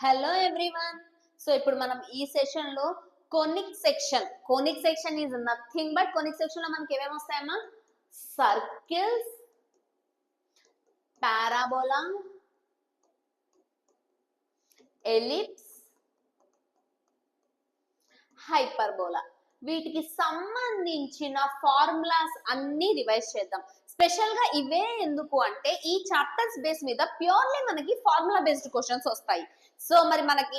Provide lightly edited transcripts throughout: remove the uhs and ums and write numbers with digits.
Hello everyone. So ఇప్పుడు మనం ఈ సెషన్ లో conic section is nothing but conic section లో మనకి ఏమేమి వస్తాయమ్మా? Circles, parabola, ellipse, hyperbola. వీటికి సంబంధించిన ఫార్ములాస్ అన్ని రివైజ్ చేద్దాం. స్పెషల్ గా ఇవే ఎందుకు అంటే ఈ చాప్టర్స్ బేస్ మీద ప్యూర్లీ మనకి ఫార్ములా బేస్డ్ క్వశ్చన్స్ వస్తాయి. సో మరి మనకి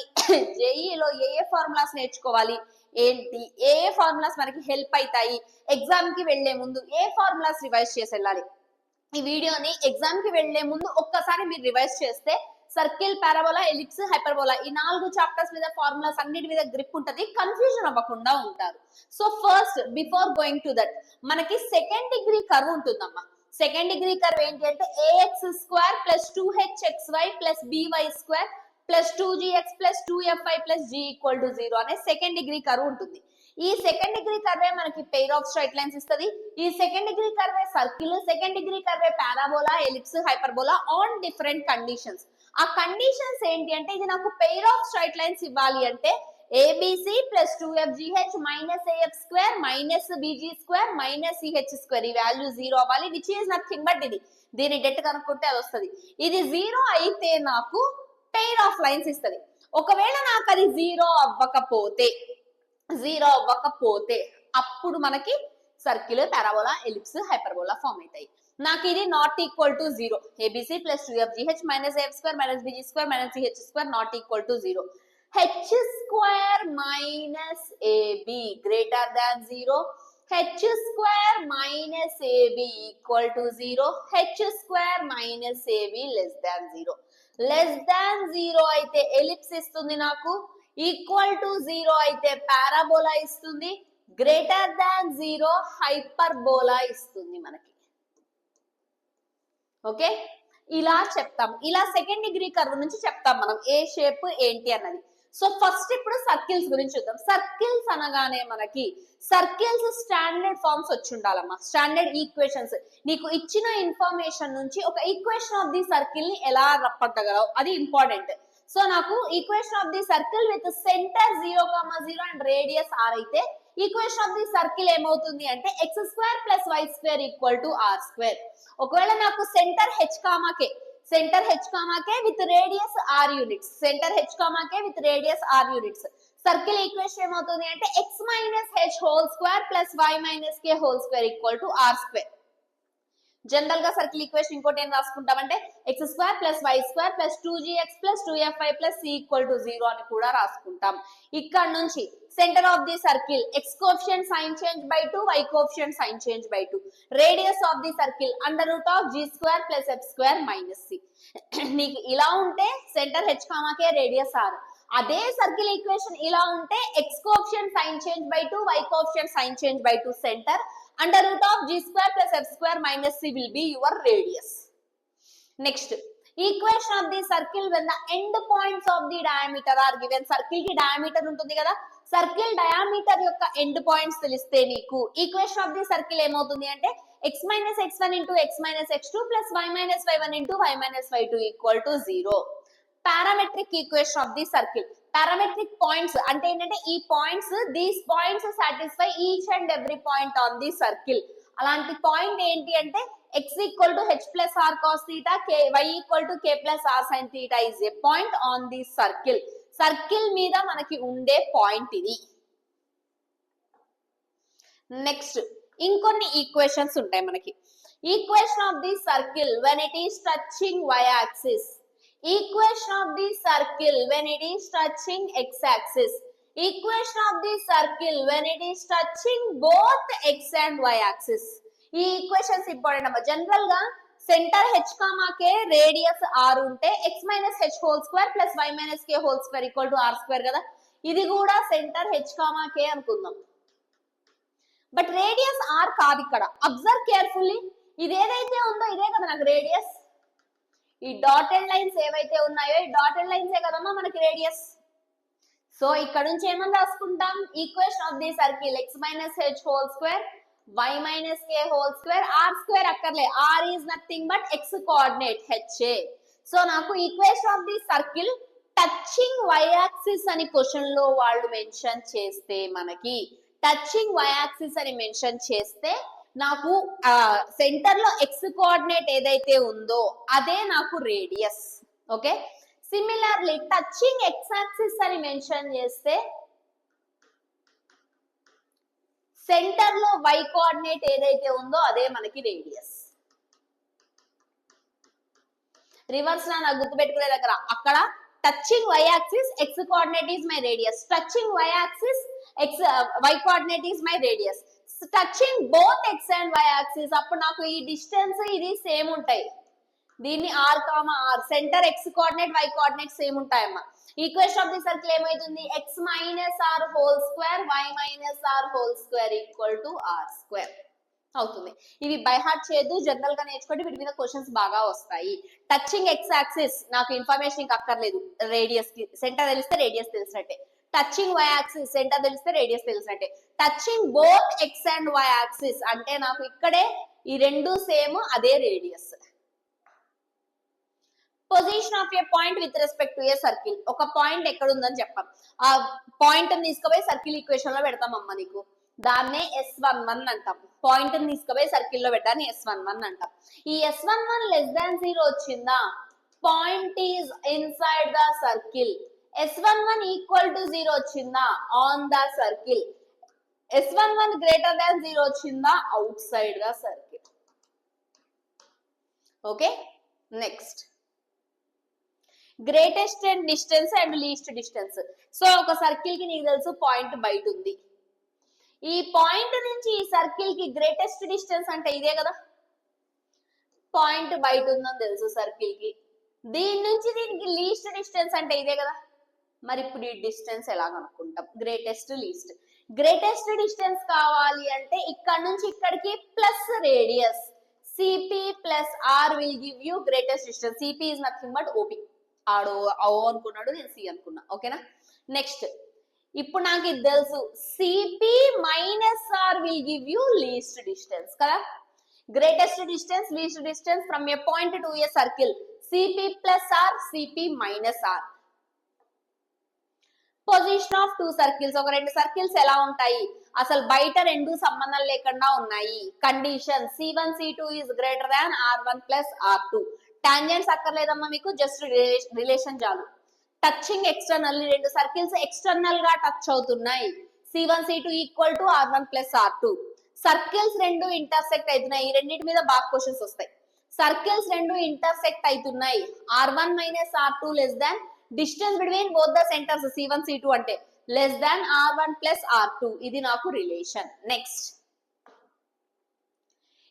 జేఈలో ఏ ఫార్ములాస్ నేర్చుకోవాలి, ఏంటి, ఏ ఫార్ములాస్ మనకి హెల్ప్ అవుతాయి, ఎగ్జామ్ కి వెళ్లే ముందు ఏ ఫార్ములాస్ రివైజ్ చేసి వెళ్ళాలి. ఈ వీడియోని ఎగ్జామ్ కి వెళ్లే ముందు ఒక్కసారి మీరు రివైజ్ చేస్తే సర్కిల్, పారాబోలా, ఎలిప్స్, హైపర్బోలా ఈ 4 చాప్టర్స్ మీద ఫార్ములాస్ అన్నిటి మీద గ్రిప్ ఉంటది, కన్ఫ్యూజన్ అవ్వకుండా ఉంటారు. So first before going to that మనకి సెకండ్ డిగ్రీ కర్వ్ ఉంటుందమ్మా. సెకండ్ డిగ్రీ కర్వ్ ఏంటి అంటే a x square plus 2hxy plus b y square plus 2gx plus 2fy plus g equal to 0 అనే సెకండ్ డిగ్రీ కర్వ్ ఉంటుంది. ఈ second degree Karve మనకి pair of straight lines ఇస్తుంది. ఈ సెకండ్ డిగ్రీ కర్వే సర్కిల్, సెకండ్ డిగ్రీ కర్వే parabola, ellipse, hyperbola on different conditions. ఆ conditions ఏంటి అంటే ఇది నాకు పెయిర్ ఆఫ్ స్ట్రైట్ లైన్స్ ఇవ్వాలి అంటే a b c plus 2fgh minus a f square minus b g square minus c h square ఈ వాల్యూ 0 అవ్వాలి, విచ్ ఈజ్ నథింగ్ బట్ ఇది. దీని డెట్ కనుక్కుంటే అది వస్తుంది. ఇది 0 అయితే నాకు పెయిర్ ఆఫ్ లైన్స్ ఇస్తుంది. ఒకవేళ నాకు అది 0 అవ్వకపోతే అప్పుడు మనకి circle, parabola, ellipse, hyperbola form అవుతాయి. నాకు ఇది not equal to 0, a b c plus 2fgh minus a f square minus b g square minus c h square not equal to 0. h square minus ab greater than 0, h square minus ab equal to 0, h square minus ab less than 0. less than 0 అయితే ellipse ఇస్తుంది నాకు, equal to 0 అయితే parabola ఇస్తుంది, greater than 0 hyperbola ఇస్తుంది మనకి. Okay, ఇలా చెప్తాం. ఇలా సెకండ్ డిగ్రీ కర్వ్ నుంచి చెప్తాం మనం ఏ షేప్ ఏంటి అన్నది. సో ఫస్ట్ ఇప్పుడు సర్కిల్స్ గురించి చూద్దాం. సర్కిల్స్ అనగానే మనకి సర్కిల్స్ స్టాండర్డ్ ఫార్మ్స్ వచ్చి ఉండాలమ్మా, స్టాండర్డ్ ఈక్వేషన్స్. నీకు ఇచ్చిన ఇన్ఫర్మేషన్ నుంచి ఒక ఈక్వేషన్ ఆఫ్ ది సర్కిల్ ని ఎలా రప్పట్టగలవు అది ఇంపార్టెంట్. సో నాకు equation of the circle with centre 0,0 and radius r అయితే ఈక్వేషన్ ఆఫ్ ది సర్కిల్ ఏమవుతుంది అంటే x square plus y square equal to r square. ఒకవేళ నాకు centre h comma k with radius r units, centre h comma k with radius r units, circle equation ఏమవుతుంది అంటే x minus h whole square plus y minus k whole square equal to r square. General గా circle equation ఇంకోటి ఏం రాసుకుంటామంటే x square plus y square plus 2gx plus 2fy plus c equal to 0 అని కూడా రాసుకుంటాం. ఇక్కడ నుంచి centre of the circle x coefficient sign change by 2, y coefficient sign change by 2, radius of the circle under root of g square plus f square minus c. నీకు ఇలా ఉంటే centre h comma k radius r. అదే circle equation ఇలా ఉంటే x coefficient sign change by 2, y coefficient sign change by 2, centre under root of g square plus f square minus c will be your radius. Next, equation of the circle when the end points of the diameter are given. Circle ki diameter ఉంటుంది కదా, circle diameter యొక్క end points తెలిస్తే నీకు equation of the circle ఏమవుతుంది అంటే x minus x1 into x minus x2 plus y minus y1 into y minus y2 equal to 0. Parametric equation of the circle. Parametric points అంటే ఏంటంటే ఈ points, these points satisfy each and every point on the circle. అలాంటి point ఏంటి అంటే x equal to h plus r cos theta, y equal to k plus r sine theta is a point on the circle. Circle మీద మనకి ఉండే point ఇది. Next ఇంకొన్ని equations ఉంటాయి మనకి. Equation of the circle when it is touching y axis, equation of the circle when it is touching x-axis, equation of the circle when it is touching both x and y-axis. ఈ equations important అమ్మా. General గా centre h comma k radius r ఉంటే x minus h whole square plus y minus k whole square equal to r square కదా. ఇది కూడా centre h comma k అనుకుందాం, but radius r కాదు ఇక్కడ. Observe carefully, ఇది ఏదైతే ఉందో ఇదే కదా నాకు రేడియస్. ఈ డాటెడ్ లైన్స్ ఏవైతే ఉన్నాయో ఈ డాటెడ్ లైన్స్ ఏ కదమ్మా మనకి రేడియస్. సో ఇక్కడ నుంచి ఏమని రాసుకుంటాం, equation of the circle x minus h whole square y minus k whole square r square అక్కర్లే, r is nothing but x coordinate h. So నాకు equation of the circle touching y axis అని question లో వాళ్ళు mention చేస్తే మనకి touching y axis అని mention చేస్తే నాకు సెంటర్ లో ఎక్స్ కోఆర్డినేట్ ఏదైతే ఉందో అదే నాకు radius. Okay, similarly touching x axis అని మెన్షన్ చేస్తే సెంటర్ లో వై కోఆర్డినేట్ ఏదైతే ఉందో అదే మనకి రేడియస్. రివర్స్ నాకు గుర్తుపెట్టుకునే దగ్గర అక్కడ touching y axis x coordinate is my radius, touching y axis y coordinate is my radius, touching both x and y axis అప్పుడు నాకు ఈ డిస్టెన్స్ ఇది సేమ్ ఉంటాయి. దీన్ని r comma r centre x coordinate y coordinate same ఉంటాయమ్మా. Equation of the circle ఏమైతుంది, x minus r whole square y minus r whole square equal to r square అవుతుంది. ఇవి బై హార్ట్ చేయదు, general గా నేర్చుకోండి, వీటి మీద క్వశ్చన్స్ బాగా వస్తాయి. టచింగ్ ఎక్స్ యాక్సిస్ నాకు ఇన్ఫర్మేషన్ ఇంకా అక్కర్లేదు, రేడియస్ కి సెంటర్ తెలిస్తే రేడియస్ తెలిసినట్టే. టచింగ్ వై యాక్సిస్ సెంటర్ తెలిస్తే రేడియస్ తెలిసినట్టే. Touching both x and y axis అంటే నాకు ఇక్కడే ఈ రెండు సేమ్ అదే radius. Position of a point with respect to a circle, ఒక పాయింట్ ఎక్కడ ఉందని చెప్పాం, ఆ పాయింట్ తీసుకుపోయి సర్కిల్ ఈక్వేషన్ లో పెడతాం అమ్మ నీకు, దాన్నే S11 అంటాం. పాయింట్ తీసుకుపోయి సర్కిల్ లో పెట్టాలని S11 అంటాం. ఈ S11 లెస్ దాన్ 0 వచ్చిందా, point is inside the circle. S11 equal to 0 వచ్చిందా, on the circle. S11 greater than 0 వచ్చిందా, out side the circle. Okay, next greatest distance and least distance. So ఒక circle కి నీకు తెలుసు point బయట ఉంది, ఈ పాయింట్ నుంచి ఈ సర్కిల్ కి గ్రేటెస్ట్ డిస్టెన్స్ అంటే ఇదే కదా, పాయింట్ బయట ఉందని తెలుసు సర్కిల్ కి, దీని నుంచి దీనికి లీస్ట్ డిస్టెన్స్ అంటే ఇదే కదా. మరి ఇప్పుడు ఈ డిస్టెన్స్ ఎలా కనుక్కుంటాం, గ్రేటెస్ట్ లీస్ట్. గ్రేటెస్ట్ డిస్టెన్స్ కావాలి అంటే ఇక్కడ నుంచి ఇక్కడికి plus radius c p plus r will give you greatest distance. C p is nothing but o p, ఆడు ఓ అనుకున్నాడు నేను సి అనుకున్నా. ఓకేనా, నెక్స్ట్ ఇప్పుడు నాకు ఇది తెలుసు, CP minus r will give you least distance కదా. Greatest distance least distance from a point to a circle, CP plus r CP minus r. Position of two circles, ఒక రెండు సర్కిల్స్ ఎలా ఉంటాయి, అసలు బయట రెండు సంబంధం లేకుండా ఉన్నాయి. Condition C1 C2 is greater than R1 plus R2. Tangents అక్కర్లేదమ్మా మీకు, జస్ట్ రిలేషన్ చాలు. టచింగ్ ఎక్స్టర్నల్, రెండు సర్కిల్స్ ఎక్స్టర్నల్ గా టచ్ అవుతున్నాయి. C1 C2 equal to R1 plus R2. Circles రెండు ఇంటర్సెక్ట్ అవుతున్నాయి, ఈ రెండింటి మీద బాగా క్వశ్చన్స్ వస్తాయి. సర్కిల్స్ రెండు ఇంటర్సెక్ట్ అవుతున్నాయి, R1 minus R2 less than distance between both the centres C1 C2 అంటే less than R1 plus R2. ఇది నాకు రిలేషన్. నెక్స్ట్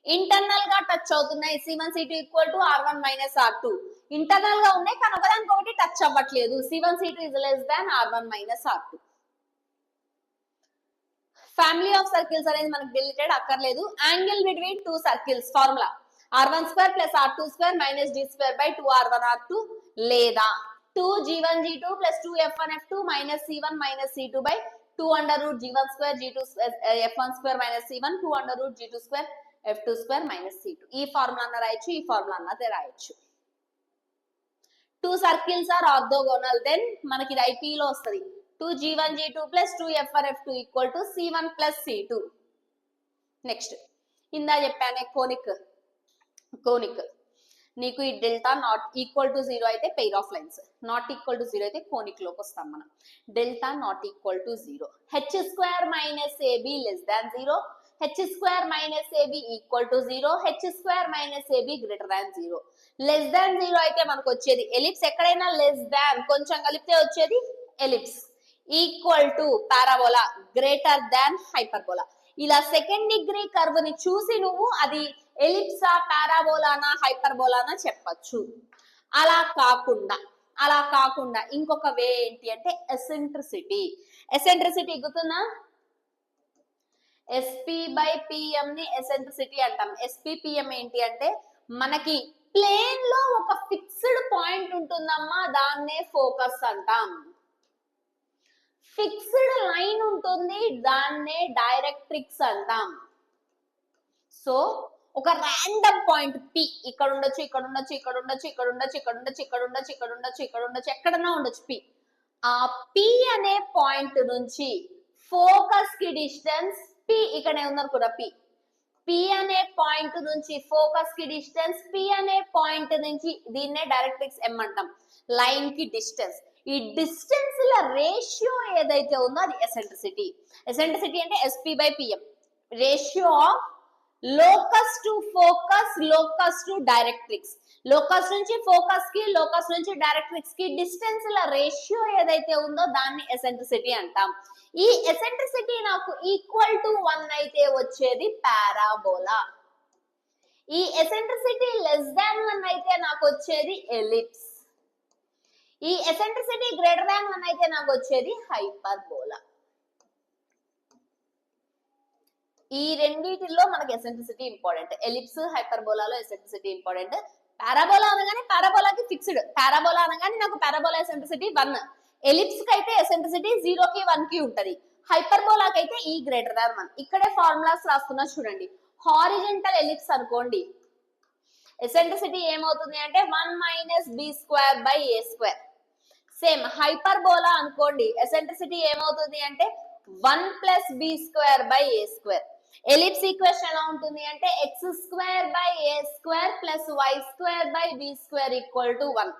ఇంటర్నల్ గా టచ్ అవుతున్నాయి, C1 C2 equal to R1 minus R2. Internal గా ఉన్నాయి కానీ ఒకదానికొకటి టచ్ అవ్వట్లేదు, C1 C2 is less than R1 minus R2. Family of circles అనేది మనకు డిలీటెడ్ అక్కర్లేదు. Angle between two circles formula R1 square plus R2 square minus D square by 2R1 R2 లేదా 2G1 G2 plus 2F1 F2 minus C1 minus C2 by 2 under root G1 square G2 F1 square minus C1 2 under root G2 square F2 square minus C2. ఈ formula అన్న రాయొచ్చు, ఈ formula అన్నదే రాయొచ్చు. Two circles are orthogonal, then మనకి ఇది IP లో వస్తుంది. 2G1 G2 plus 2F1 F2 equal to C1 plus C2. Next ఇందా చెప్పానే కోనిక్, నీకు ఈ డెల్టా నాట్ ఈక్వల్ టు 0 అయితే pair of lines, not equal to 0 అయితే కోనిక్ లోకి వస్తాం మనం. Delta not equal to 0, h square minus a b less than 0, h square minus a b equal to 0, h square minus a b greater than 0. Less than 0 అయితే మనకు వచ్చేది ellipse, ఎక్కడైనా less than కొంచెం కలిపితే వచ్చేది ellipse. Equal to parabola, greater than hyperbola. ఇలా second degree curve ని చూసి నువ్వు అది ఎలిప్సా పారాబోలానా హైపర్బోలానా చెప్పచ్చు. అలా కాకుండా ఇంకొక వే ఏంటి అంటే ఎసెంట్రిసిటీ. ఎసెంట్రిసిటీ గుర్తుందా, ఎస్పీ బై పిఎం ని ఎసెంట్రిసిటీ అంటాం. ఎస్పీ పిఎం ఏంటి అంటే మనకి ప్లేన్ లో ఒక ఫిక్స్డ్ పాయింట్ ఉంటుందమ్మా, దాన్నే ఫోకస్ అంటాం. ఫిక్స్డ్ లైన్ ఉంటుంది, దాన్నే డైరెక్ట్రిక్స్ అంటాం. సో ఒక ర్యాండమ్ పాయింట్ పి ఇక్కడ ఉండొచ్చు, ఇక్కడ ఉండొచ్చు, ఇక్కడ ఉండొచ్చు, ఇక్కడ ఉండొచ్చు, ఇక్కడ ఉండొచ్చు, ఇక్కడ ఉండొచ్చు, ఇక్కడ ఉండొచ్చు, ఇక్కడ ఉండొచ్చు, ఎక్కడన్నా ఉండొచ్చు పి. ఆ పి అనే పాయింట్ నుంచి ఫోకస్ కి డిస్టెన్స్ పి, ఇక్కడ ఉన్నారు కూడా పి. పి అనే పాయింట్ నుంచి ఫోకస్ కి డిస్టెన్స్, పి అనే పాయింట్ నుంచి దీన్నే డైరెక్ట్రిక్స్ ఎం అంటాం, లైన్ కి డిస్టెన్స్. ఈ డిస్టెన్స్ ల రేషియో ఏదైతే ఉందో అది ఎసెంట్రిసిటీ. ఎసెంట్రిసిటీ అంటే SP by PM, ratio of locus to focus, locus to directrix. Locus నుంచి ఫోకస్ కి, లోకస్ నుంచి డైరెక్ట్రిక్స్ కి డిస్టెన్స్ ల రేషియో ఏదైతే ఉందో దాన్ని ఎసెంట్రిసిటీ అంటాం. ఈ ఎసెంట్రిసిటీ నాకు ఈక్వల్ టు 1 అయితే వచ్చేది పారాబోలా. ఈ ఎసెంట్రిసిటీ లెస్ దాన్ 1 అయితే నాకు వచ్చేది ఎలిప్స్. ఈ ఎసెంట్రిసిటీ గ్రేటర్ దాన్ 1 అయితే నాకు వచ్చేది హైపర్బోలా. ఈ రెండిటిలో మనకి ఎసెంట్రిసిటీ ఇంపార్టెంట్. ఎలిప్స్, హైపర్బోలాలో ఎసెంట్రిసిటీ ఇంపార్టెంట్. పారాబోలా అనగానే పారాబోలాకి ఫిక్స్డ్, పారాబోలా అనగానే నాకు పారాబోలా ఎసెంట్రిసిటీ 1. ఎలిప్స్ కి అయితే ఎసెంట్రిసిటీ 0 కి 1 కి ఉంటది. హైపర్బోలాకి అయితే ఈ గ్రేటర్ దాన్ 1. ఇక్కడే ఫార్ములాస్ రాస్తున్నా చూడండి. హారిజెంటల్ ఎలిప్స్ అనుకోండి, ఎసెంట్రిసిటీ ఏమవుతుంది అంటే 1 minus b square by a square. Same hyperbola అనుకోండి, ఎసెంట్రిసిటీ ఏమవుతుంది అంటే 1 plus b square by a square. Ellipse equation ఎలా ఉంటుంది అంటే x square by a square plus y square by b square equal to 1.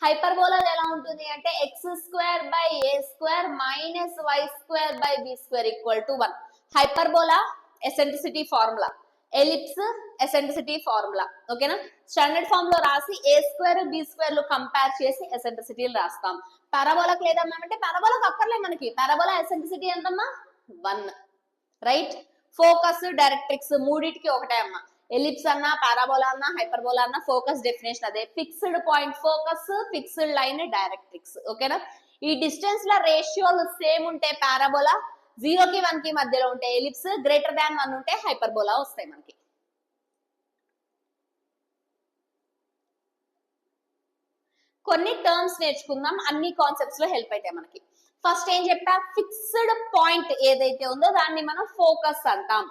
Hyperbola ఎలా ఉంటుంది అంటే x square by a square minus y square by b square equal to 1. Hyperbola eccentricity formula, ellipse eccentricity formula. ఓకేనా? Standard form లో రాసి ఏ square B square లు compare చేసి ఎసెంట్రిసిటీలు రాస్తాం. పారాబోలాకి లేదమ్మా అంటే పారాబోలాకి అక్కర్లే మనకి. పారాబోలా ఎసెంట్రిసిటీ ఎంతమ్మా? 1. రైట్? ఫోకస్, డైరెక్ట్రిక్స్ మూడిటికి ఒకటే అమ్మా. ఎలిప్స్ అన్నా, పారాబోలా అన్నా, హైపర్బోలా అన్నా ఫోకస్ డెఫినేషన్ అదే. Fixed point focus, fixed line directrix. ఓకేనా? ఈ డిస్టెన్స్ ల రేషియోలు సేమ్ ఉంటే పారాబోలా, 0 కి 1 కి మధ్యలో ఉంటే ఎలిప్స్, గ్రేటర్ దాన్ 1 ఉంటే హైపర్బోలా వస్తాయి మనకి. కొన్ని టర్మ్స్ నేర్చుకుందాం, అన్ని కాన్సెప్ట్స్ లో హెల్ప్ అవుతాయి మనకి. ఫస్ట్ ఏం చెప్పా? ఫిక్స్డ్ పాయింట్ ఏదైతే ఉందో దాన్ని మనం ఫోకస్ అంటాం.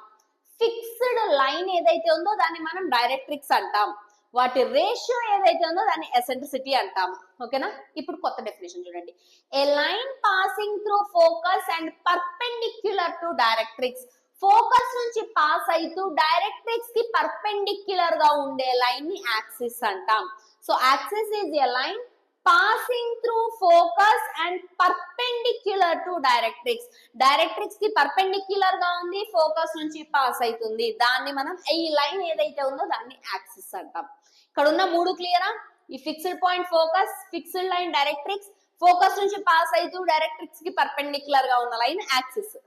ఫిక్స్డ్ లైన్ ఏదైతే ఉందో దాన్ని మనం డైరెక్ట్రిక్స్ అంటాం. వాటి రేషియో ఏదైతే ఉందో దాన్ని ఎసెంట్రిసిటీ అంటాం. ఓకేనా? ఇప్పుడు కొత్త డెఫినేషన్ చూడండి. A line passing through focus and perpendicular to directrix. Focus నుంచి పాస్ అయితూ డైరెక్ట్రిక్స్ కి పర్పెండిక్యులర్ గా ఉండే లైన్ ని యాక్సిస్ అంటాం. So axis is a line passing through focus and perpendicular to directrix. Directrix కి perpendicular గా ఉంది, ఫోకస్ నుంచి పాస్ అవుతుంది. దాన్ని మనం ఈ లైన్ ఏదైతే ఉందో దాన్ని యాక్సిస్ అంటాం. ఇక్కడ ఉన్న మూడు క్లియరా? ఈ fixed point focus, fixed line directrix, focus నుంచి పాస్ అవుతూ డైరెక్ట్రిక్స్ కి పర్పెండిక్యులర్ గా ఉన్న line axis.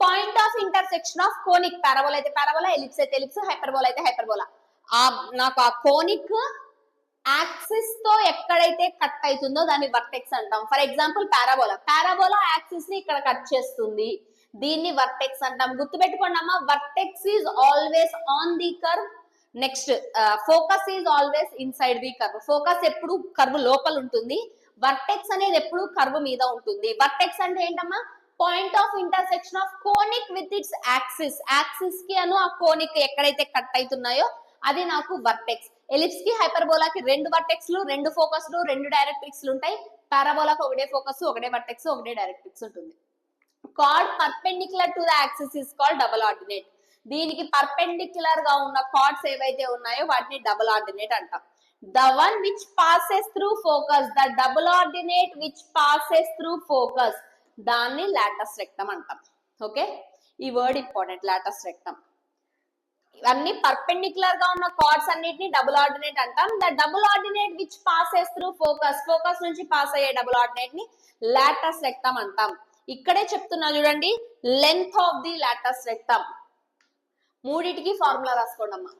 Point of intersection of conic, parabola అయితే పారాబోలా, ఎలిప్స్ అయితే ఎలిప్స్, హైపర్బోలా అయితే హైపర్బోలా. నాకు ఆ కోనిక్ యాక్సిస్ తో ఎక్కడైతే కట్ అవుతుందో దాన్ని వర్టెక్స్ అంటాం. For example parabola, parabola axis ని ఇక్కడ కట్ చేస్తుంది, దీన్ని వర్టెక్స్ అంటాం. గుర్తుపెట్టుకోండి అమ్మా, vertex is always on the curve. Next focus is always inside the curve. Focus ఎప్పుడు కర్వ్ లోపల ఉంటుంది, వర్టెక్స్ అనేది ఎప్పుడు కర్వ్ మీద ఉంటుంది. వర్టెక్స్ అంటే ఏంటమ్మా? Point of intersection of conic with its axis. Axis కి అను ఆ కోనిక్ ఎక్కడైతే కట్ అవుతున్నాయో అది నాకు వర్టెక్స్. ఎలిప్స్ కి హైపర్బోలాకి 2 వర్టెక్స్లు, 2 ఫోకస్లు, 2 డైరెక్ట్రిక్స్లు ఉంటాయి. పారాబోలాకి ఒకటే ఫోకస్, ఒకటే వర్టెక్స్, ఒకటే డైరెక్ట్రిక్స్ ఉంటుంది. Card perpendicular to the axis is called double ordinate. దీనికి పర్పెండిక్యులర్ గా ఉన్న కార్డ్స్ ఏవైతే ఉన్నాయో వాటిని డబుల్ ఆర్డినేట్ అంటాం. The one which passes through focus, the double ordinate which passes through focus, దాన్ని లాటస్ రెక్టమ్ అంటాం. ఓకే, ఈ వర్డ్ ఇంపార్టెంట్, లాటస్ రెక్టమ్. ఇవన్నీ పర్పెండిక్యులర్ గా ఉన్న కార్డ్స్ అన్నిటిని డబుల్ ఆర్డినేట్ అంటాం. The double ordinate which passes through focus, focus నుంచి pass అయ్యే డబుల్ ఆర్డినేట్ ని లాటస్ రెక్టమ్ అంటాం. ఇక్కడే చెప్తున్నా చూడండి, length of the latus rectum. మూడిటికి ఫార్ములా రాసుకోండి అమ్మా.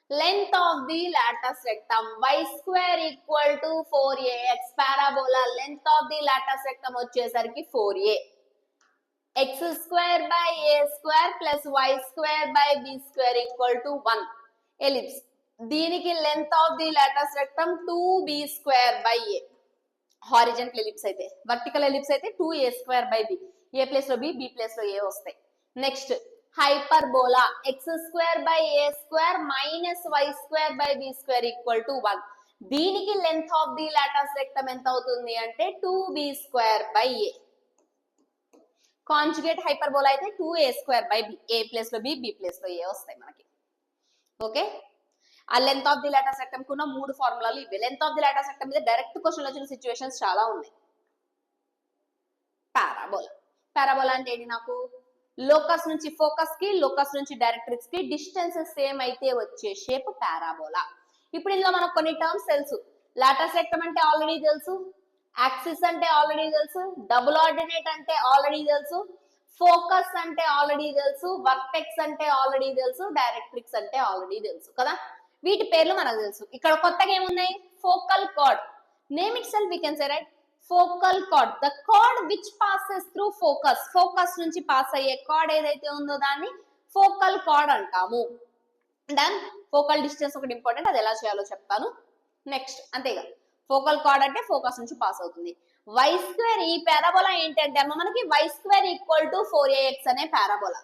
length of the latus rectum, y square equal to 4ax. parabola length of the latus rectum వచ్చేసరికి 4a. x square by a square plus y square by b square equal to 1. ellipse దీనికి length of the latus rectum 2b² horizontal ellipse అయితే, vertical ellipse అయితే 2a² ఏ place లో b place లో ఏ వస్తాయి. Next hyperbola x² minus y² equal to 1. దీనికి length of the latus rectum ఎంత అవుతుంది అంటే 2b². కాంజుగేట్ హైపర్బోలా అయితే 2a² ఏ ప్లేస్ లో బి ప్లేస్ లో ఏ వస్తాయి మనకి. ఓకే, ఆ length of the latus rectum కున్న 3 ఫార్ములాలు ఇవి. Length of the latus rectum మీద డైరెక్ట్ క్వశ్చన్ వచ్చిన సిచ్యువేషన్స్ చాలా ఉన్నాయి. పారాబోలా అంటే ఏంటి, నాకు లోకస్ నుంచి ఫోకస్ కి, లోకస్ నుంచి డైరెక్ట్రిక్స్ కి డిస్టెన్స్ సేమ్ అయితే వచ్చే షేప్ పారాబోలా. ఇప్పుడు ఇందులో మనకు కొన్ని టర్మ్స్ తెలుసు. లాటస్ రెక్టమ్ అంటే ఆల్రెడీ తెలుసు, యాక్సిస్ అంటే ఆల్రెడీ తెలుసు, డబుల్ ఆర్డినేట్ అంటే ఆల్రెడీ తెలుసు, ఫోకస్ అంటే ఆల్రెడీ తెలుసు, వర్టెక్స్ అంటే ఆల్రెడీ తెలుసు, డైరెక్ట్రిక్స్ అంటే ఆల్రెడీ తెలుసు కదా. వీటి పేర్లు మనకు తెలుసు. ఇక్కడ కొత్తగా ఏమున్నాయి, focal chord. Name itself we can say right, focal chord, the chord which passes through focus. Focus నుంచి పాస్ అయ్యే కార్డ్ ఏదైతే ఉందో దాన్ని ఫోకల్ కార్డ్ అంటాము. దెన్ ఫోకల్ డిస్టెన్స్ ఒకటి ఇంపార్టెంట్, అది ఎలా చేయాలో చెప్తాను నెక్స్ట్. అంతేగా, ఫోకల్ కార్డ్ అంటే ఫోకస్ నుంచి పాస్ అవుతుంది. y², ఈ పారాబోలా ఏంటంటే అమ్మ మనకి y² ఈక్వల్ టు 4ax అనే parabola.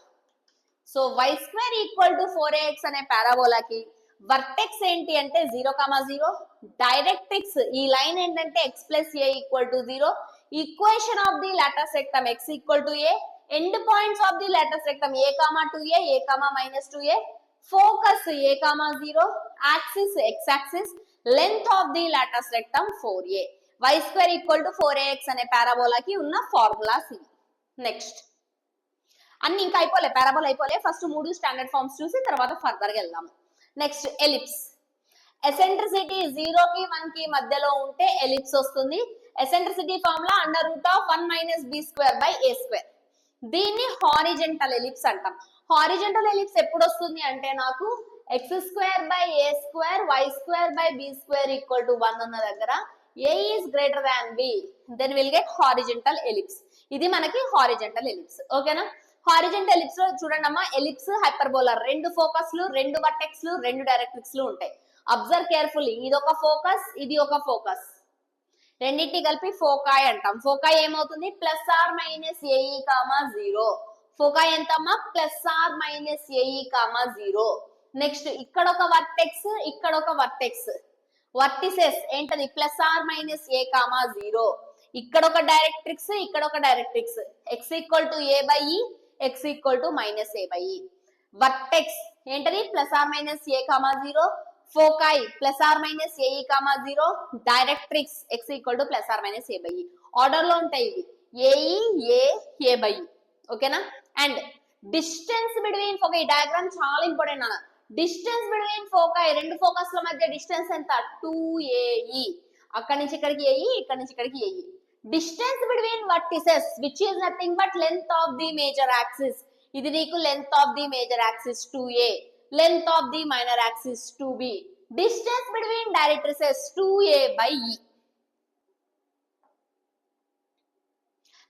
So y² equal to 4ax అనే పారాబోలాకి వర్టెక్స్ ఏంటి అంటే 0,0, డైరెక్ట్రిక్స్ ఈ లైన్ ఏంటంటే x plus a equal to 0, equation of the latus rectum x equal to a, end points of the latus rectum a, 2a, a, -2a, focus a, 0, axis x axis, length of the latus rectum 4a. y² equal to 4ax అనే పారాబోలాకి ఉన్న formulas ఇవి. Next అన్ని ఇంకా అయిపోలే, parabola అయిపోలే. First 3 standard forms చూసి తర్వాత further గా వెళ్దాము. Next ellipse. ఎసెంట్రిసిటీ 0 కి 1 కి మధ్యలో ఉంటే ఎలిప్స్ వస్తుంది. Eccentricity formula √1 - b²/a². దీన్ని హారిజంటల్ ఎలిప్స్ అంటాం. హారిజంటల్ ఎలిప్స్ ఎప్పుడు వస్తుంది అంటే నాకు x²/a², y²/b² ఈక్వల్ టు 1 ఉన్న దగ్గర a is greater than b, then we'll get horizontal ellipse. ఇది మనకి హారిజంటల్ ఎలిప్స్. ఓకేనా. హారిజంటల్ ఎలిప్స్ లో చూడండి అమ్మా, ఎలిప్స్ హైపర్బోలా 2 ఫోకస్లు, 2 వర్టెక్స్లు, 2 డైరెక్ట్రిక్స్లు ఉంటాయి. అబ్జర్వ్ కేర్ఫుల్లీ, ఇది ఒక ఫోకస్, ఇది ఒక ఫోకస్, రెండింటిని కలిపి ఫోకాయ్ అంటాం. ఫోకాయ్ ఏమవుతుంది, +r−ae, 0. ఫోకాయ్ ఎంతమ్మా, +r−ae, 0. నెక్స్ట్ ఇక్కడ ఒక వర్టెక్స్, ఇక్కడ ఒక వర్టెక్స్, వర్టిసెస్ ఏంటది +r−a, 0. ఇక్కడ ఒక డైరెక్ట్రిక్స్, ఇక్కడ ఒక directrix, x equal to a/e, x equal to -a/e. Vertex ఏంటది +r−a, 0, ఫోకాయ్ +r−ae, 0, directrix x equal to +r−a/e. Order లో ఉంటాయి ఇవి, ae, a/e. ఓకేనా. అండ్ డిస్టెన్స్ బిట్వీన్ ఫోకాయ్, ఈ డయాగ్రామ్ చాలా ఇంపార్టెంట్ అన్న. డిస్టెన్స్ బిట్వీన్ ఫోకాయ్, 2 ఫోకస్ల మధ్య డిస్టెన్స్ ఎంత, 2ae. అక్కడి నుంచి ఇక్కడికి ae, ఇక్కడి నుంచి ఇక్కడికి ae. Distance between vertices which is nothing but length of the major axis. ఇది నీకు length of the major axis 2a, length of the minor axis 2b. Distance between directrices 2a/e.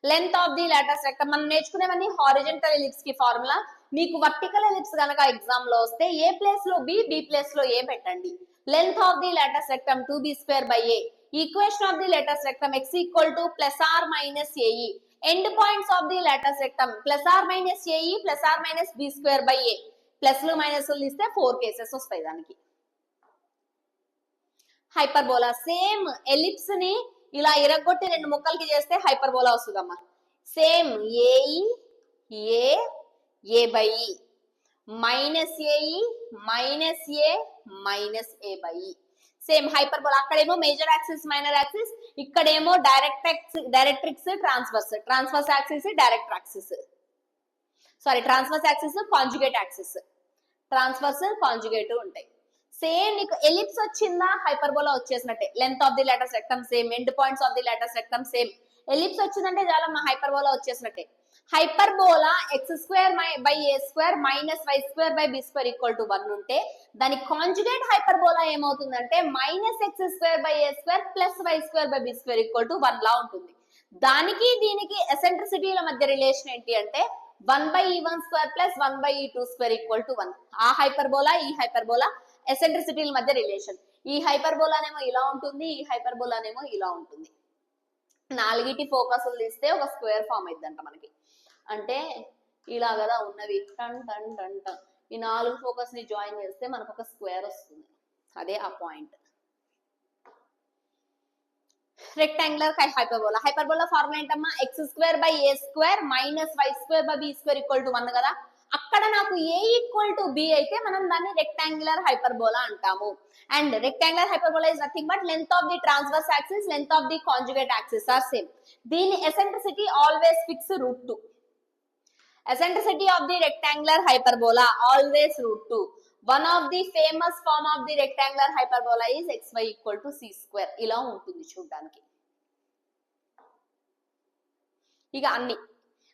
Length of the latus rectum మనం నేర్చుకునేవన్నీ horizontal ellipse కి formula. మీకు vertical ellipse గనక exam లో వస్తే a place లో బి ప్లేస్ లో a పెట్టండి. Length of the latus rectum 2b²/a, equation of the latus rectum x equal to +r−ae, end points of the latus rectum +r−ae, +r−b²/a. ప్లస్లు మైనస్లు తీస్తే 4 cases వస్తాయి దానికి. హైపర్బోలా సేమ్ ఎలిప్స్ ని ఇలా ఇరగొట్టి 2 ముక్కలకి చేస్తే హైపర్బోలా వస్తుందమ్మా. Same ae, a/e, -ae, -a/e. Same hyperbola. అక్కడేమో మేజర్ యాక్సిస్, మైనర్ యాక్సిస్, ఇక్కడేమో directrix, transverse axis, direct axis, sorry transverse axis, conjugate axis, transverse conjugate ఉంటాయి. సేమ్ నీకు ఎలిప్స్ వచ్చిందా, హైపర్బోలా వచ్చేసినట్టే. Length of the latus rectum same, end points of the latus rectum same. Ellipse వచ్చిందంటే చాలా hyperbola వచ్చేసినట్టే. Hyperbola x²/a² -y²/b² equal to 1 ఉంటే దాని conjugate hyperbola ఏమవుతుందంటే -x²/a² +y²/b² ఈక్వల్ టు 1 లా ఉంటుంది. దానికి దీనికి ఎసెంట్రిసిటీల మధ్య రిలేషన్ ఏంటి అంటే 1/e1² + 1/e2² ఈక్వల్ టు 1. ఆ హైపర్బోలా, ఈ హైపర్బోలా ఎసెంట్రిసిటీల మధ్య రిలేషన్. ఈ హైపర్బోలానేమో ఇలా ఉంటుంది, ఈ హైపర్బోలానేమో ఇలా ఉంటుంది. నాలుగిటి ఫోకస్లు తీస్తే ఒక స్క్వేర్ ఫామ్ అయిద్దంట మనకి. అంటే ఇలా కదా ఉన్నవి, టన్ టన్ టన్ టన్, ఈ 4 ఫోకస్ ని జాయిన్ చేస్తే మనకు ఒక స్క్వేర్ వస్తుంది. అదే ఆ point. Rectangular hyperbola. Hyperbola formula ఏంటమ్మా? x² - y² - b² = 1 కదా. అక్కడ నాకు a = b అయితే మనం దాన్ని రెక్టాంగులర్ హైపర్బోలా అంటాము. And rectangular hyperbola is nothing but length of the transverse axis, length of the conjugate axis are same. దీని eccentricity always fix √2. Eccentricity of the rectangular hyperbola always √2. One of the famous form of the rectangular hyperbola is xy = c². ఇలా ఉంటుంది చూడడానికి. ఇక అన్ని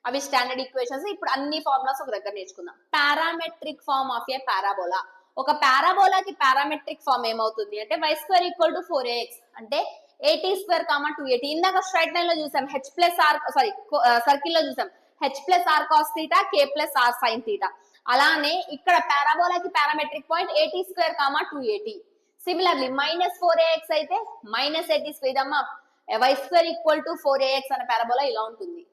అవి standard equations. ఇప్పుడు అన్ని formulas ఒక దగ్గర నేర్చుకుందాం. Parametric form of a parabola. ఒక పారాబోలాకి పారామెట్రిక్ ఫార్మ్ ఏమవుతుంది అంటే y² = 4ax అంటే at² - 2at. ఇందాక స్ట్రైట్ లైన్ లో చూసాం, సర్కిల్ లో చూసాం h+r cos θ, k+r sin θ. అలానే ఇక్కడ పారాబోలాకి parametric point at² 2at. Similarly -4ax అయితే -at². ఇదమ్మా y² = 4ax అనే పారాబోలా ఇలా ఉంటుంది,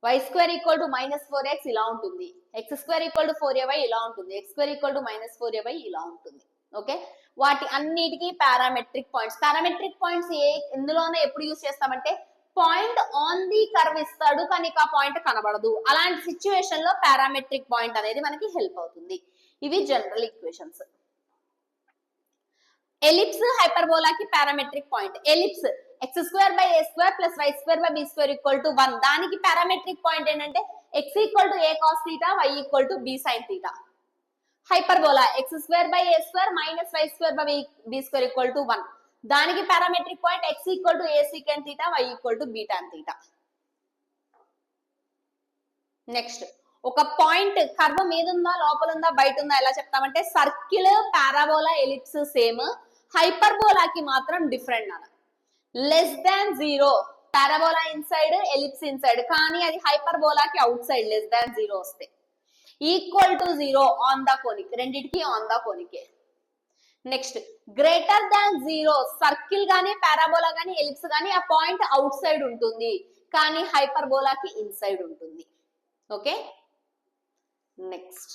y² = -4x ఇలా ఉంటుంది, x² = 4ay ఇలా ఉంటుంది, x² = -4ay ఇలా ఉంటుంది. ఓకే, వాటి అన్నిటికీ పారామెట్రిక్ పాయింట్స్. పారామెట్రిక్ పాయింట్స్ ఎందులోనే ఎప్పుడు యూజ్ చేస్తామంటే పాయింట్ ఆన్ ది కర్వ్ ఇస్తాడు కానీ ఆ పాయింట్ కనబడదు, అలాంటి సిచ్యువేషన్ లో పారామెట్రిక్ పాయింట్ అనేది మనకి హెల్ప్ అవుతుంది. ఇవి జనరల్ ఈక్వేషన్స్. ఎలిప్స్ హైపర్బోలాకి parametric point. Ellipse x² / a² + y² / b² = 1. దానికి పారామెట్రిక్ పాయింట్ ఏంటంటే x = a cos θ, y = b sin θ. Hyperbola x² / a² - y² / b² = 1. దానికి parametric point x = a secant θ, y = b tan θ. Next, ఒక point curve మీద ఉందా, లోపల ఉందా, బయట ఉందా ఎలా చెప్తామంటే సర్కిల్, పారాబోలా, ఎలిప్స్ సేమ్, హైపర్బోలాకి మాత్రం డిఫరెంట్ అన్న. Less than 0 parabola inside, ellipse inside, కానీ అది హైపర్బోలాకి అవుట్ సైడ్ లెస్ దాన్ 0 వస్తే. Equal to 0 on the conic, రెండిటికి ఆన్ ద కోనికే. నెక్స్ట్, గ్రేటర్ దాన్ 0 సర్కిల్ గానీ, పారాబోలా గానీ, ఎలిప్స్ గానీ ఆ పాయింట్ అవుట్ సైడ్ ఉంటుంది, కానీ హైపర్బోలాకి ఇన్సైడ్ ఉంటుంది. Okay, next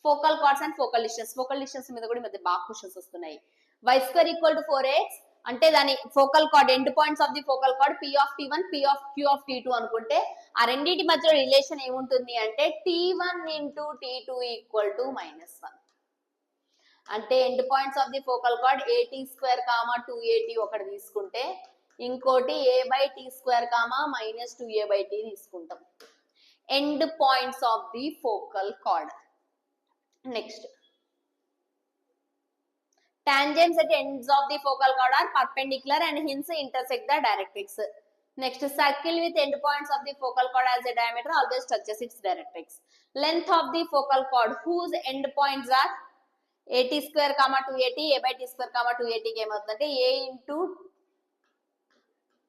focal cards and focal distance. Focal distance మీద కూడా ఈ మధ్య బాగా క్వశ్చన్స్ వస్తున్నాయి. y² = 4ax అంటే దాని focal card end points of the focal card p of t1, p of q of t2 అనుకుంటే ఆ రెండింటి మధ్య రిలేషన్ ఏముంటుంది అంటే t1 × t2 = -1. అంటే end points of the focal card at² - 2at ఒకటి తీసుకుంటే ఇంకోటి a/t² - -2a/t తీసుకుంటాం. End points of the focal card. Next, tangents at ends of the focal cord are perpendicular and hence intersect the directrix. Next, circle with end points of the focal cord as a diameter always touches its directrix. Length of the focal cord whose end points are at², 2at, a/t² - 2at ఏమవుతుందంటే a ×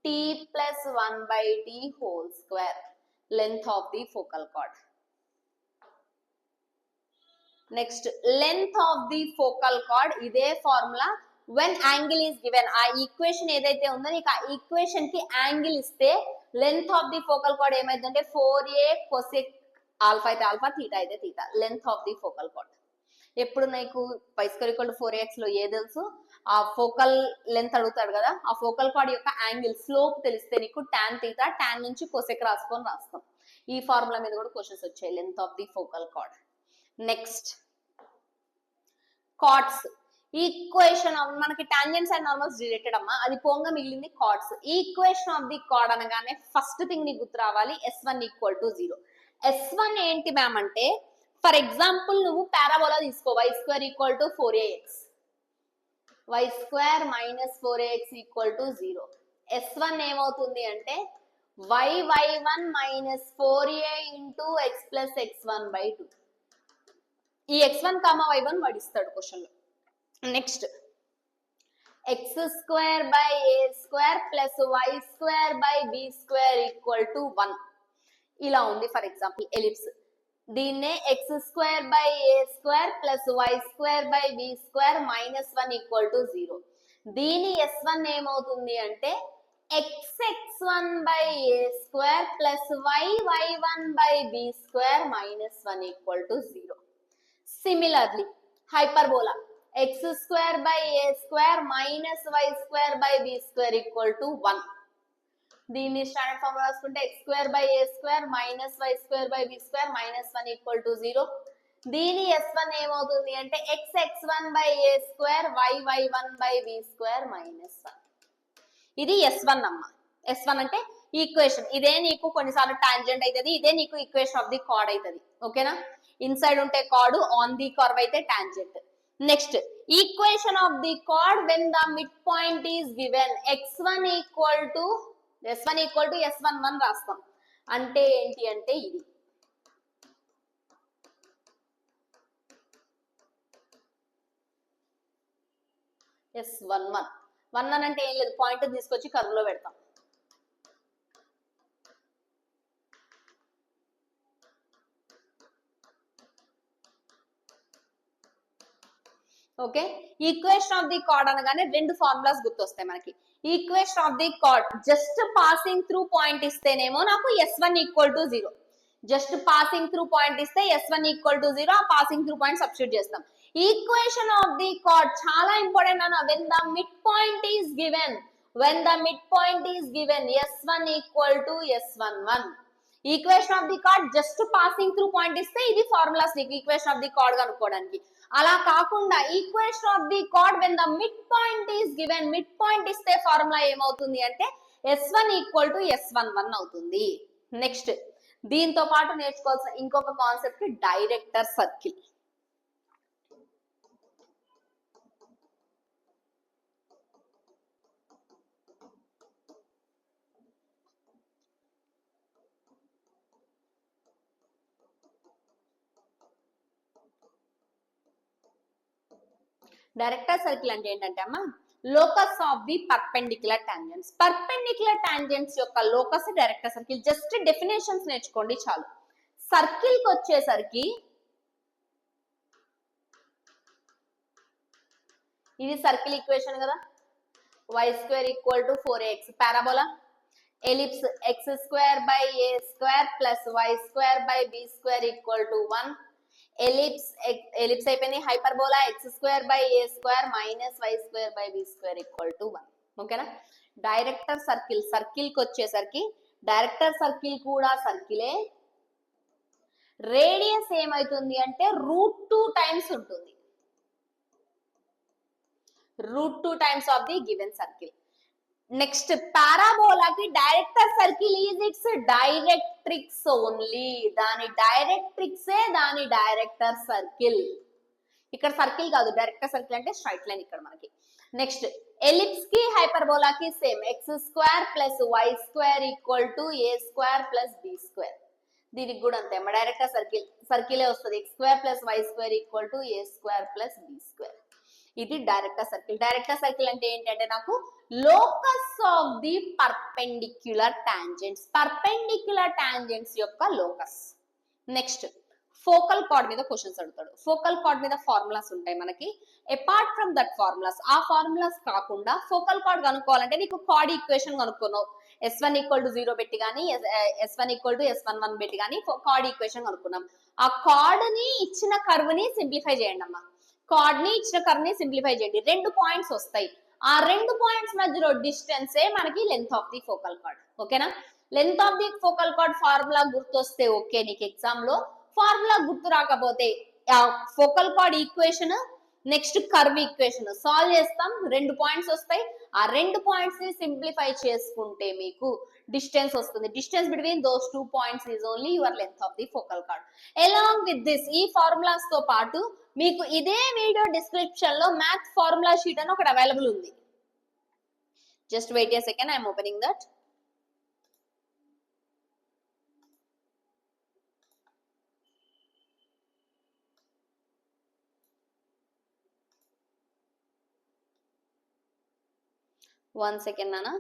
t + 1/t whole square length of the focal cord. Next, length of the focal chord. ఇదే formula when angle is given. ఆ equation ఏదైతే ఉందో నీకు ఆ equation కి angle ఇస్తే length of the focal chord ఏమైందంటే 4a cosec ఆల్ఫా అయితే ఆల్ఫా, థీటా అయితే theta. Length of the focal chord. ఎప్పుడు నీకు y² = 4ax లో ఏ తెలుసు, ఆ ఫోకల్ లెంత్ అడుగుతాడు కదా, ఆ ఫోకల్ కార్డ్ యొక్క యాంగిల్ స్లోప్ తెలిస్తే నీకు tan θ, tan నుంచి కొసెక్ రాసుకొని రాస్తాం. ఈ ఫార్ములా మీద కూడా క్వశ్చన్స్ వచ్చాయి, length of the focal card. Next, cards. Equation మనకి టాంజెంట్స్ అండ్ నార్మల్స్ రిలేటెడ్ అమ్మా, అది పోంగా మిగిలింది cards. Equation of the chord అనగానే ఫస్ట్ థింగ్ నీకు గుర్తు రావాలి s1 = 0. s1 ఏంటి మ్యామ్ అంటే ఫర్ ఎగ్జాంపుల్ నువ్వు పారాబోలా తీసుకో, y² = 4ax, y² - 4ax = 0. s1 ఏమవుతుంది అంటే y1 - 4a × x + x1/2. ఈ x1, y1 వాడిస్తాడు క్వశ్చన్ లో. Next, x² / a² + y² / b² = 1 ఇలా ఉంది. ఫర్ ఎగ్జాంపుల్ ఎలిప్స్ దీన్నే x square by a square plus y square by b square minus 1 equal to 0. దీని S1 ఏమవుతుంది అంటే x(x1) by a square plus y(y1) by b square minus 1 equal to 0. Similarly, hyperbola x square by a square minus y square by b square equal to 1. దీన్ని standard form రాసుకుంటే x square by a square minus y square by b square minus 1 equal to 0. దీని S1 ఏమవుతుంది అంటే x(x1) by a square y(y1) by b square minus 1. ఇది S1 అమ్మ. S1 అంటే equation. ఇదే నీకు కొన్నిసార్లు టాంజెంట్ అవుతుంది, ఇదే నీకు ఈక్వేషన్ ఆఫ్ ది కార్డ్ అవుతుంది. ఓకేనా? ఇన్సైడ్ ఉంటే కార్డ్, ఆన్ ది కర్వ్ అయితే tangent. Next equation of the card when the midpoint is given x1 equal to S1 equal to S11 రాస్తాం. అంటే ఏంటి అంటే ఇది S11. 11 అంటే ఏం లేదు, పాయింట్ తీసుకొచ్చి కర్వ్ లో పెడతాం. Okay, equation of the chord అనగానే రెండు ఫార్ములాస్ గుర్తొస్తాయి మనకి. Equation of the chord just passing through point ఇస్తేనేమో నాకు S1 equal to 0. Just passing through point ఇస్తే S1 ఈక్వల్ టు 0, ఆ పాసింగ్ త్రూ పాయింట్ సబ్స్టిట్యూట్ చేస్తాం. ఈక్వేషన్ ఆఫ్ ది కార్డ్ చాలా ఇంపార్టెంట్ అన్న. When the midpoint is given, when the midpoint is given S1 equal to S11. Equation of the chord just passing through point ఇస్తే ఇది formulas నీకు equation of the card కనుక్కోవడానికి. అలా కాకుండా equation of the card when the midpoint is given, mid point ఇస్తే formula ఏమవుతుంది అంటే S1 equal to S11 అవుతుంది. నెక్స్ట్ దీంతో పాటు నేర్చుకోవాల్సిన ఇంకొక concept director circle. Director circle అంటే ఏంటంటే అమ్మా, locus of the perpendicular tangents. Perpendicular tangents యొక్క locus director circle. Just definitions నేర్చుకోండి చాలు. సర్కిల్ కి వచ్చేసరికి ఇది సర్కిల్ ఈక్వేషన్ కదా, y square equal to 4ax. Parabola ellipse x square by a square plus y square by b square equal to 1. Ellipse అయిపోయింది. Hyperbola x square by a square minus y square by b square equal to 1. ఓకేనా? Director circle, circle కి వచ్చేసరికి director circle కూడా సర్కిలే. Radius ఏమైతుంది అంటే √2 times ఉంటుంది. √2 times of the given circle. Next పారాబోలాకి director circle is its directrix only. దాని డైరెక్ట్రిక్సే దాని డైరెక్టర్ సర్కిల్. ఇక్కడ సర్కిల్ కాదు, డైరెక్టర్ సర్కిల్ అంటే స్ట్రైట్ లైన్ ఇక్కడ మనకి. నెక్స్ట్ ఎలిప్స్ కి హైపర్బోలాకి same, x square plus y square equal to a square plus b square. దీనికి కూడా అంతే అమ్మ, డైరెక్టర్ సర్కిల్ సర్కిలే వస్తుంది. x square plus y square equal to a square plus b square. ఇది డైరెక్టర్ సర్కిల్. డైరెక్టర్ సర్కిల్ అంటే ఏంటంటే నాకు locus of the perpendicular tangents, perpendicular tangents యొక్క లోకస్. నెక్స్ట్ ఫోకల్ కార్డ్ మీద క్వశ్చన్స్ అడుగుతాడు. ఫోకల్ కార్డ్ మీద ఫార్ములాస్ ఉంటాయి మనకి. అపార్ట్ ఫ్రమ్ దట్ ఫార్ములాస్, ఆ ఫార్ములాస్ కాకుండా ఫోకల్ కార్డ్ కనుక్కోవాలంటే నీకు కార్డ్ ఈక్వేషన్ కనుక్కున్నావు. S1 ఈక్వల్ టు 0 పెట్టి కానీ, S1 ఈక్వల్ టు S11 పెట్టి కానీ కార్డ్ ఈక్వేషన్ కనుక్కున్నాం. ఆ కార్డ్ ని ఇచ్చిన కర్వ్ ని సింప్లిఫై చేయండి అమ్మా. కార్డ్ ని ఇచ్చిన కర్వ్ ని సింప్లిఫై చేయండి. 2 పాయింట్స్ వస్తాయి. ఆ 2 పాయింట్స్ మధ్యలో డిస్టెన్సే మనకి length of the focal chord. ఓకేనా? Length of the focal chord formula గుర్తొస్తే ఓకే నీకు ఎగ్జామ్ లో. ఫార్ములా గుర్తు రాకపోతే focal chord equation next curve equation solve చేస్తాం. 2 పాయింట్స్ వస్తాయి. ఆ 2 పాయింట్స్ ని సింప్లిఫై చేసుకుంటే మీకు డిస్టెన్స్ వస్తుంది. Distance between those 2 points is only your length of the focal chord. Along with this, ఈ ఫార్ములాస్ తో పాటు మీకు ఇదే వీడియో డిస్క్రిప్షన్ లో మ్యాథ్ ఫార్ములా షీట్ అని ఒకటి అవైలబుల్ ఉంది. Just wait a second, I'm opening that. One second, Nana.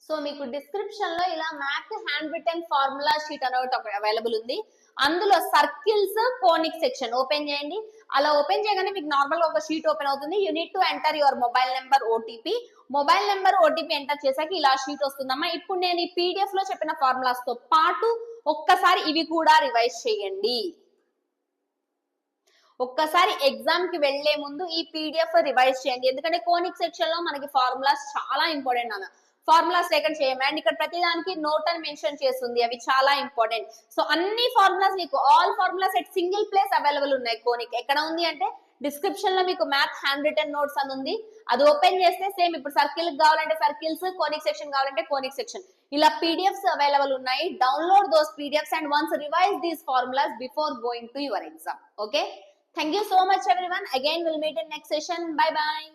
So మీకు డిస్క్రిప్షన్ లో ఇలా math handwritten formula sheet అనేది ఒకటి అవైలబుల్ ఉంది. అందులో సర్కిల్స్ కోనిక్ సెక్షన్ ఓపెన్ చేయండి. అలా ఓపెన్ చేయగానే మీకు నార్మల్ గా ఒక షీట్ ఓపెన్ అవుతుంది. You need to enter your mobile number OTP. Mobile number OTP enter చేశాక ఇలా షీట్ వస్తుందమ్మా. ఇప్పుడు నేను ఈ పీడిఎఫ్ లో చెప్పిన ఫార్ములాస్ తో పాటు ఒక్కసారి ఇవి కూడా రివైజ్ చేయండి. ఒక్కసారి ఎగ్జామ్ కి వెళ్లే ముందు ఈ పీడిఎఫ్ రివైజ్ చేయండి. ఎందుకంటే కోనిక్ సెక్షన్ లో మనకి ఫార్ములాస్ చాలా ఇంపార్టెంట్ అన్న. ఫార్ములాస్ లేకుండా చేయము. అండ్ ఇక్కడ ప్రతి దానికి నోట్ అని మెన్షన్ చేస్తుంది, అవి చాలా ఇంపార్టెంట్. సో అన్ని ఫార్ములాస్ మీకు all formulas at single place available ఉన్నాయి. కోనిక్ ఎక్కడ ఉంది అంటే డిస్క్రిప్షన్ లో మీకు మ్యాథ్ హ్యాండ్ రిటెన్ నోట్స్ అని ఉంది. అది ఓపెన్ చేస్తే సేమ్ ఇప్పుడు సర్కిల్ కావాలంటే సర్కిల్స్, కోనిక్ సెక్షన్ కావాలంటే కోనిక్ సెక్షన్, ఇలా పీడిఎఫ్స్ అవైలబుల్ ఉన్నాయి. Download those PDFs and once revise these formulas before going to your exam. Okay, thank you so much everyone. Again we'll meet in next session. Bye bye.